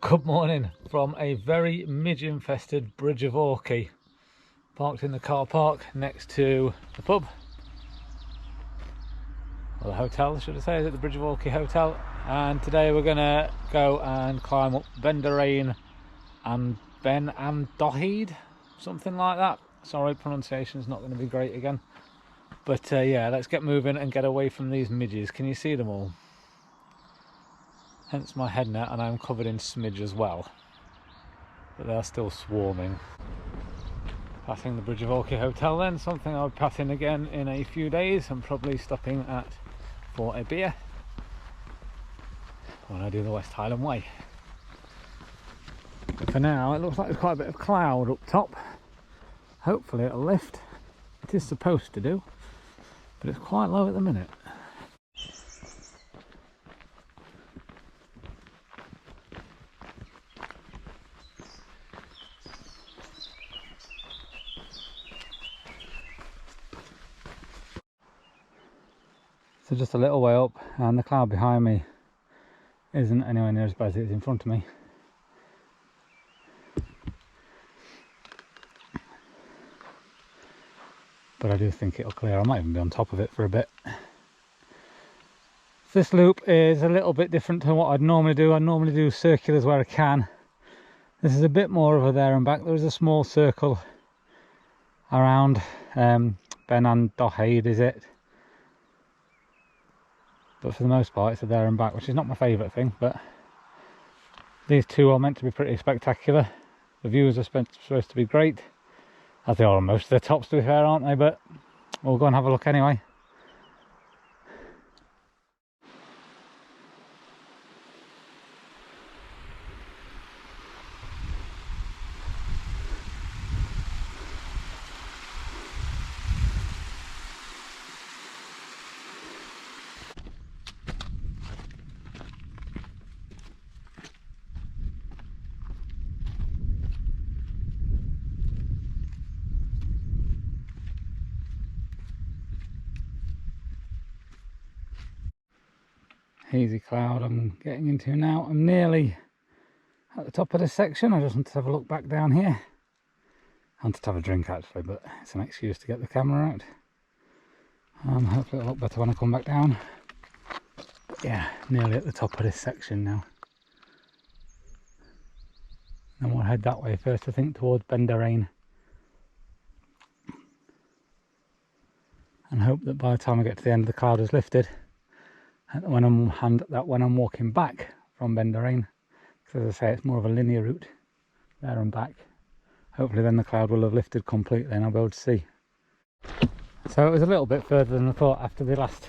Good morning from a very midge infested Bridge of Orchy. Parked in the car park next to the pub, or the hotel should I say. Is it the Bridge of Orchy Hotel? And today we're gonna go and climb up Dòrain and Beinn and Dothaid, something like that. Sorry, pronunciation's not going to be great again, but yeah, let's get moving and get away from these midges. Can you see them all? Hence my head net, and I'm covered in smidge as well, but they are still swarming. Passing the Bridge of Orchy Hotel then, something I'll be passing again in a few days. I'm probably stopping at for a beer when I do the West Highland Way. But for now, it looks like there's quite a bit of cloud up top. Hopefully it'll lift. It is supposed to do, but it's quite low at the minute. So just a little way up, and the cloud behind me isn't anywhere near as bad as it is in front of me. But I do think it'll clear. I might even be on top of it for a bit. This loop is a little bit different to what I'd normally do. I normally do circulars where I can. This is a bit more of a there and back. There is a small circle around Beinn and Dothaid, is it? But for the most part it's a there and back, which is not my favourite thing, but these two are meant to be pretty spectacular. The views are supposed to be great, as they are on most of the tops to be fair, aren't they? But we'll go and have a look anyway. Hazy cloud I'm getting into now. I'm nearly at the top of this section. I just want to have a look back down here. I wanted to have a drink actually, but it's an excuse to get the camera out. Hopefully it'll look better when I come back down. But yeah, nearly at the top of this section now. Then we'll head that way first, I think, towards Dòrain. And hope that by the time I get to the end the cloud has lifted. When I'm walking back from Dòrain, because as I say, it's more of a linear route there and back. Hopefully then the cloud will have lifted completely and I'll be able to see. So it was a little bit further than I thought after the last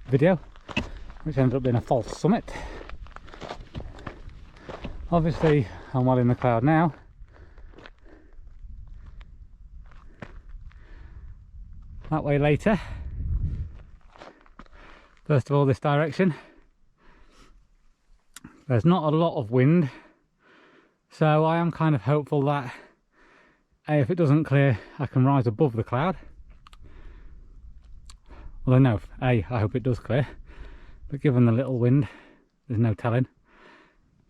video, which ended up being a false summit. Obviously I'm well in the cloud now. That way later. First of all, this direction, there's not a lot of wind, so I am kind of hopeful that if it doesn't clear I can rise above the cloud. Well, no, I hope it does clear, but given the little wind, there's no telling.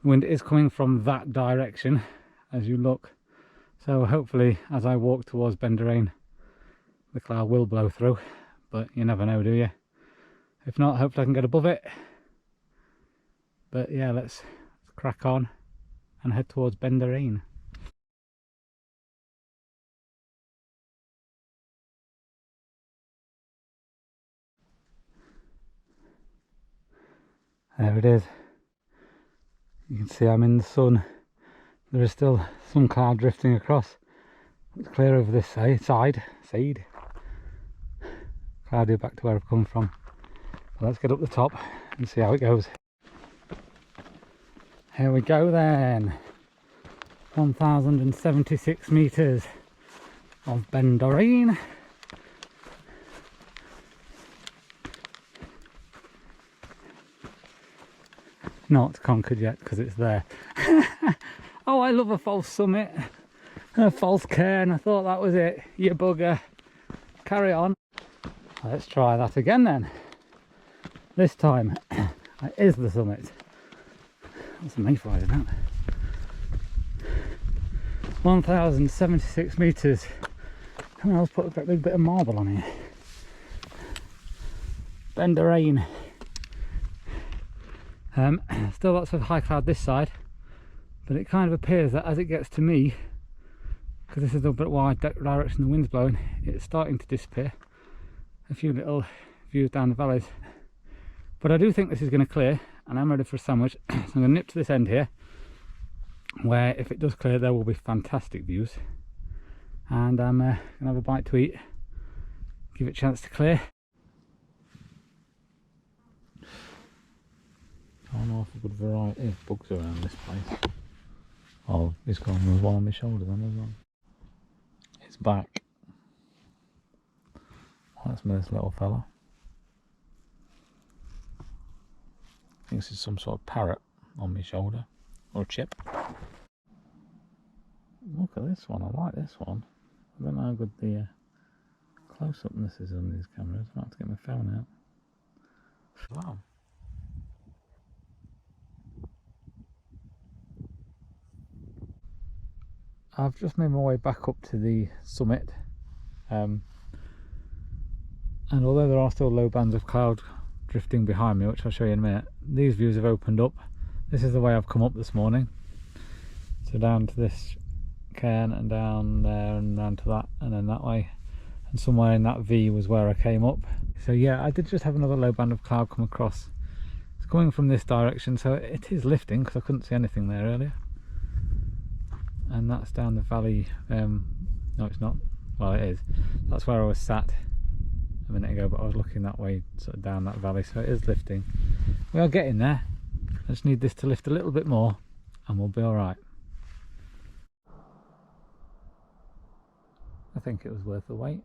The wind is coming from that direction as you look, so hopefully as I walk towards Dòrain the cloud will blow through, but you never know, do you? If not, hopefully I can get above it. But yeah, let's crack on and head towards Dòrain. There it is. You can see I'm in the sun. There is still some cloud drifting across. It's clear over this side. Cloudy back to where I've come from. Let's get up the top and see how it goes. Here we go then. 1076 metres of Dòrain. Not conquered yet because it's there. Oh, I love a false summit. A false cairn. I thought that was it. You bugger. Carry on. Let's try that again then. This time it is the summit. That's a mayfly, isn't it? 1,076 metres. Come on, I'll put a great big bit of marble on here. Beinn Dòrain. Still lots of high cloud this side, but it kind of appears that as it gets to me, because this is the bit wide direction the wind's blowing, it's starting to disappear. A few little views down the valleys, but I do think this is going to clear, and I'm ready for a sandwich. So I'm going to nip to this end here, where if it does clear there will be fantastic views, and I'm going to have a bite to eat, give it a chance to clear. An awful good variety of bugs around this place. Oh, this one was one on my shoulder then as well. It's back. That's me, this little fella. I think this is some sort of parrot on my shoulder, or a chip. Look at this one, I like this one. I don't know how good the close-upness is on these cameras. I might have to get my phone out. Wow. I've just made my way back up to the summit, and although there are still low bands of cloud drifting behind me, which I'll show you in a minute, these views have opened up. This is the way I've come up this morning, so down to this cairn and down there and down to that and then that way, and somewhere in that V was where I came up. So yeah, I did just have another low band of cloud come across. It's coming from this direction, so it is lifting because I couldn't see anything there earlier. And that's down the valley. No, it's not. Well, it is. That's where I was sat a minute ago, but I was looking that way, sort of down that valley, so it is lifting. We are getting there. I just need this to lift a little bit more and we'll be alright. I think it was worth the wait.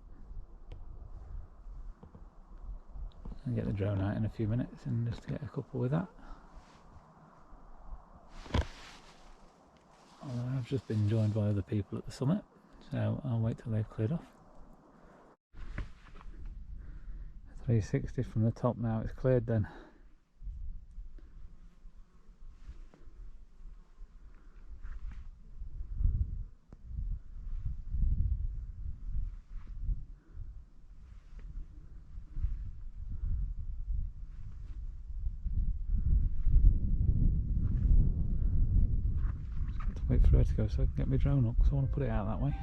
I'll get the drone out in a few minutes and just get a couple with that. I've just been joined by other people at the summit, so I'll wait till they've cleared off. 360 from the top now, it's cleared then. Wait for her to go so I can get my drone up, because I want to put it out that way.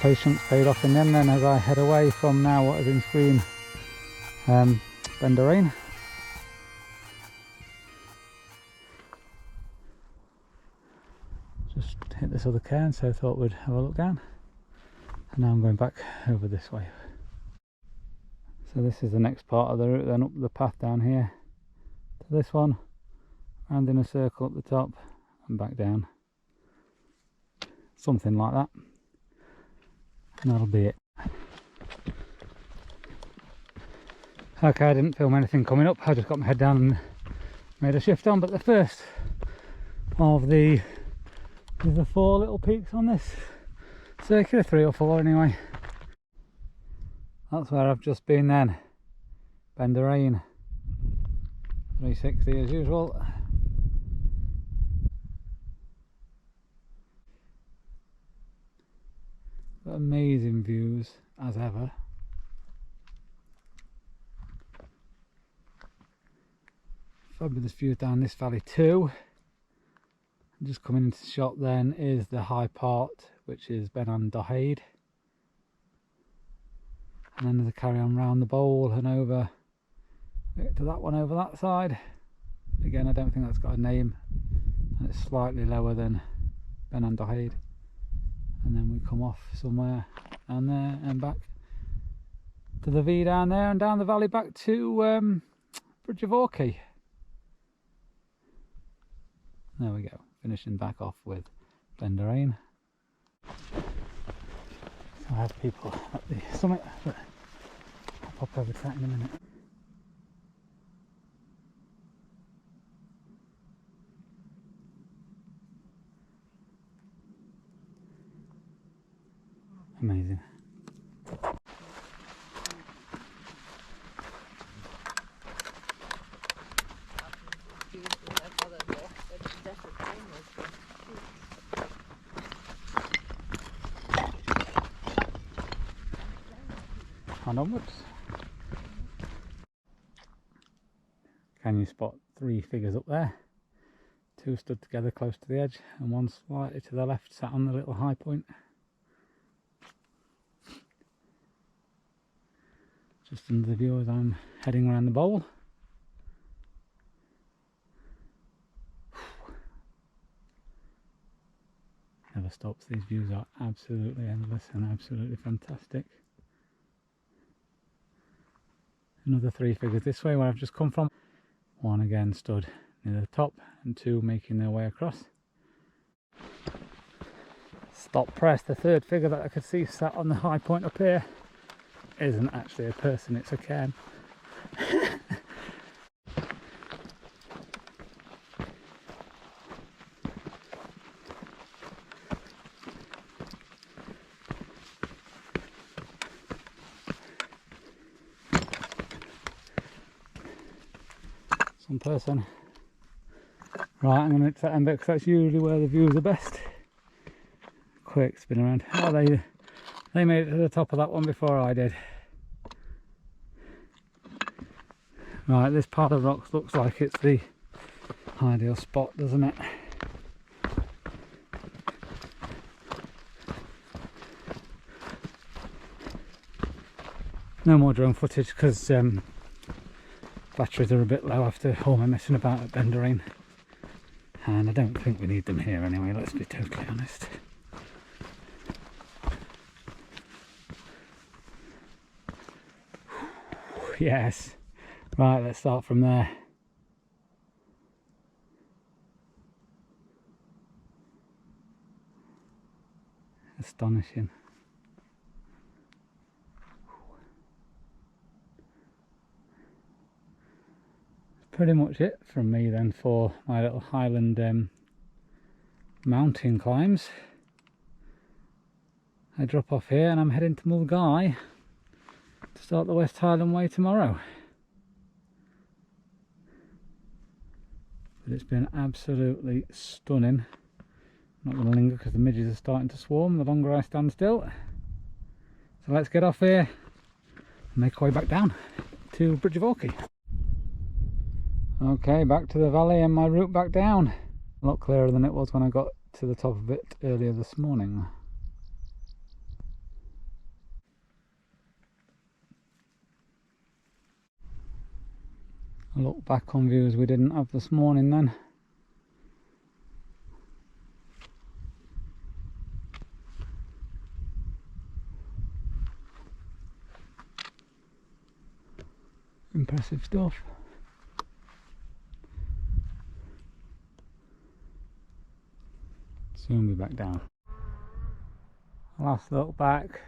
patience paid off in the end then, as I head away from now what is in screen Beinn Dòrain. Just hit this other cairn, so I thought we'd have a look down, and now I'm going back over this way. So this is the next part of the route then, up the path down here to this one, round in a circle up the top and back down, something like that, and that'll be it. Okay, I didn't film anything coming up, I just got my head down and made a shift on, but the first of the 4 little peaks on this circular, 3 or 4 anyway. That's where I've just been then, Beinn Dòrain, 360 as usual. Amazing views as ever. Fabulous views down this valley too. And just coming into the shot then is the high part, which is Beinn Dothaid. And then there's a carry on round the bowl and over to that one over that side. Again, I don't think that's got a name, and it's slightly lower than Beinn Dothaid. And then we come off somewhere down there and back to the V down there, and down the valley back to Bridge of Orchy. There we go, finishing back off with Beinn Dòrain. I have people at the summit, but I'll pop over to that in a minute. Amazing. And onwards. Can you spot 3 figures up there? 2 stood together close to the edge, and 1 slightly to the left sat on the little high point. Just under the view as I'm heading around the bowl. Never stops, these views are absolutely endless and absolutely fantastic. Another 3 figures this way where I've just come from. 1 again stood near the top, and 2 making their way across. Stop press, the 3rd figure that I could see sat on the high point up here isn't actually a person, it's a cairn. Some person. Right, I'm going to that end bit because that's usually where the views are best. Quick spin around. Oh, they made it to the top of that one before I did. Right, this part of rocks looks like it's the ideal spot, doesn't it? No more drone footage because batteries are a bit low after all my messing about at Beinn Dòrain, and I don't think we need them here anyway, let's be totally honest. Yes, right, let's start from there. Astonishing. Pretty much it from me then for my little Highland mountain climbs. I drop off here and I'm heading to Mulgai to start the West Highland Way tomorrow. But it's been absolutely stunning. I'm not going to linger because the midges are starting to swarm the longer I stand still. So let's get off here and make our way back down to Bridge of Orchy. Okay, back to the valley and my route back down. A lot clearer than it was when I got to the top of it earlier this morning. A look back on views we didn't have this morning then. Impressive stuff. Soon be back down. Last look back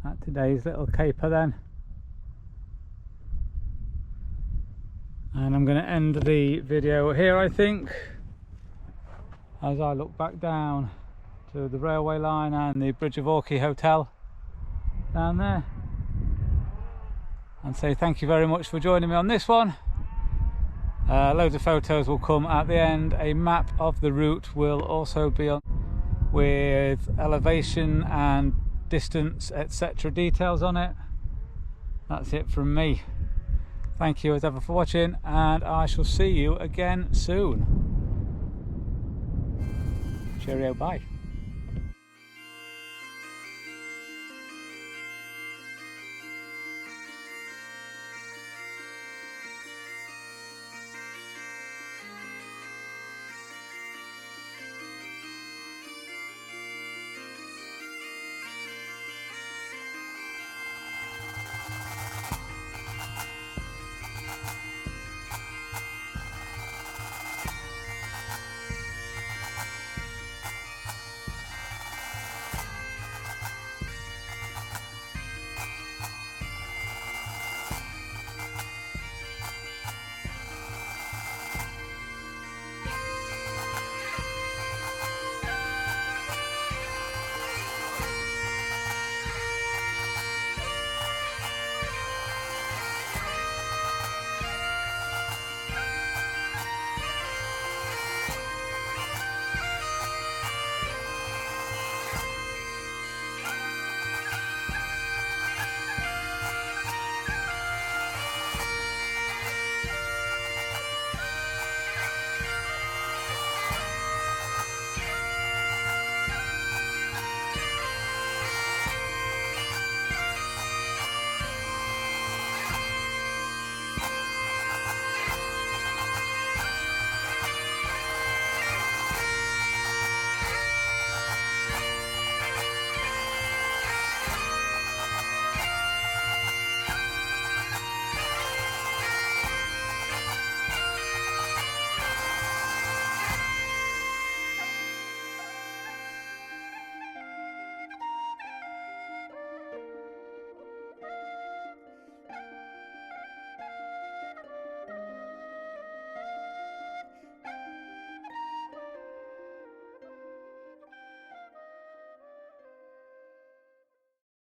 at today's little caper then. And I'm going to end the video here, I think, as I look back down to the railway line and the Bridge of Orchy hotel down there, and say thank you very much for joining me on this one. Loads of photos will come at the end. A map of the route will also be on, with elevation and distance, etc. details on it. That's it from me. Thank you as ever for watching, and I shall see you again soon. Cheerio, bye.